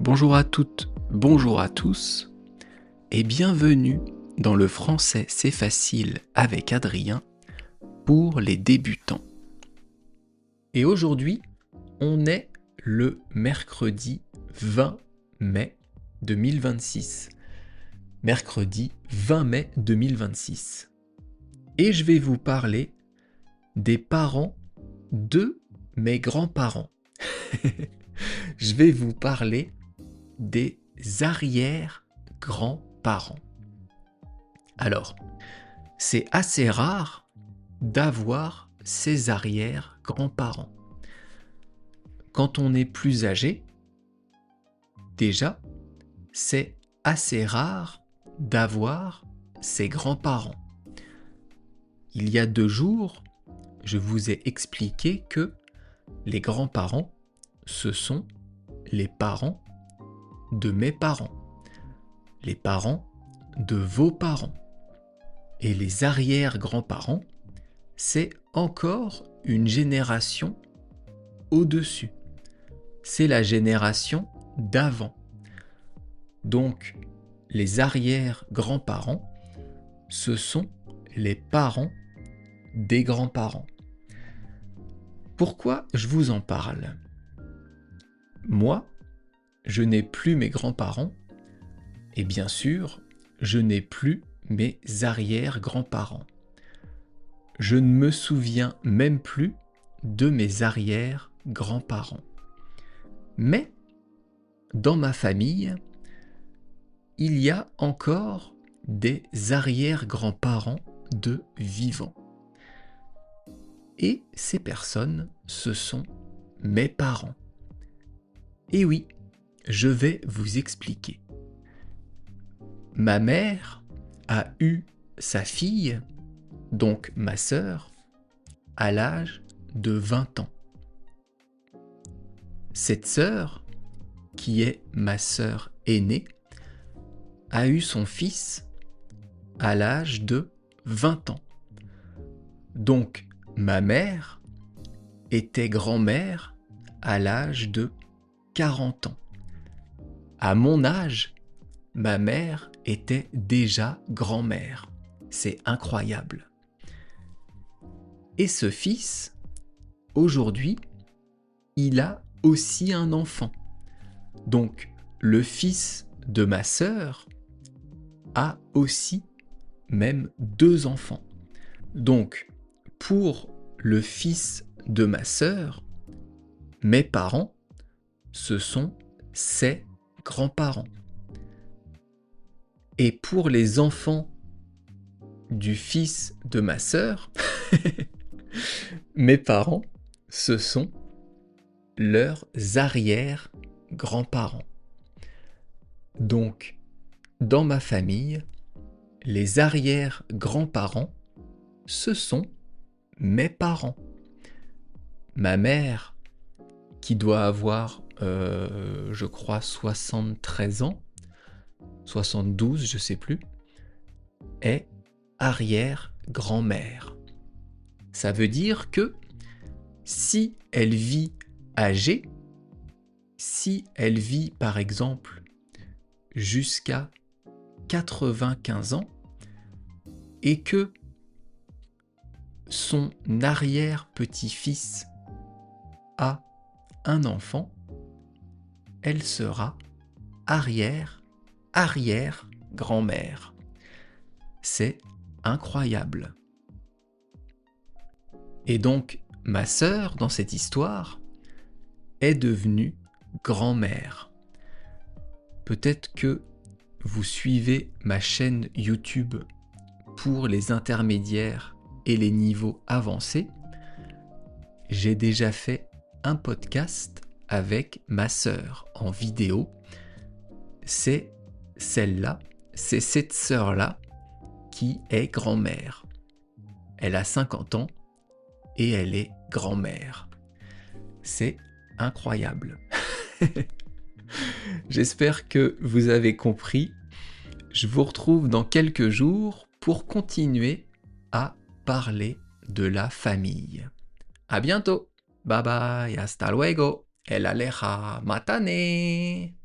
Bonjour à toutes, bonjour à tous, et bienvenue dans le français c'est facile avec Adrien pour les débutants. Et aujourd'hui, on est le mercredi 20 mai 2026. Mercredi 20 mai 2026. Et je vais vous parler des parents de mes grands-parents. Je vais vous parler des arrière-grands-parents. Alors, c'est assez rare d'avoir ces arrière-grands-parents. Quand on est plus âgé, déjà, c'est assez rare d'avoir ses grands-parents. Il y a 2 jours, je vous ai expliqué que les grands-parents, ce sont les parents de mes parents, les parents de vos parents. Et les arrière-grands-parents, c'est encore une génération au-dessus. C'est la génération d'avant. Donc, les arrière-grands-parents, ce sont les parents des grands-parents. Pourquoi je vous en parle ? Moi, je n'ai plus mes grands-parents et bien sûr, je n'ai plus mes arrière-grands-parents. Je ne me souviens même plus de mes arrière-grands-parents. Mais, dans ma famille, il y a encore des arrière-grands-parents de vivants. Et ces personnes, ce sont mes parents. Et oui, je vais vous expliquer. Ma mère a eu sa fille, donc ma sœur, à l'âge de 20 ans. Cette sœur, qui est ma sœur aînée, a eu son fils à l'âge de 20 ans. Donc, ma mère était grand-mère à l'âge de 40 ans. À mon âge, ma mère était déjà grand-mère. C'est incroyable. Et ce fils, aujourd'hui, il a aussi un enfant. Donc, le fils de ma sœur a aussi même 2 enfants. Donc, pour le fils de ma sœur, mes parents, ce sont ses grands-parents. Et pour les enfants du fils de ma sœur, mes parents, ce sont leurs arrière-grands-parents. Donc, dans ma famille, les arrière-grands-parents, ce sont mes parents. Ma mère, qui doit avoir, je crois, 73 ans, 72, je sais plus, est arrière-grand-mère. Ça veut dire que si elle vit âgée, si elle vit par exemple jusqu'à 95 ans et que son arrière-petit-fils a un enfant, elle sera arrière-grand-mère. C'est incroyable. Et donc, ma sœur, dans cette histoire, est devenue grand-mère. Peut-être que vous suivez ma chaîne YouTube pour les intermédiaires et les niveaux avancés. J'ai déjà fait un podcast avec ma sœur en vidéo. C'est celle-là, c'est cette sœur-là qui est grand-mère. Elle a 50 ans et elle est grand-mère. C'est incroyable. J'espère que vous avez compris. Je vous retrouve dans quelques jours pour continuer à parler de la famille. À bientôt. Bye bye, hasta luego. El aleja matane.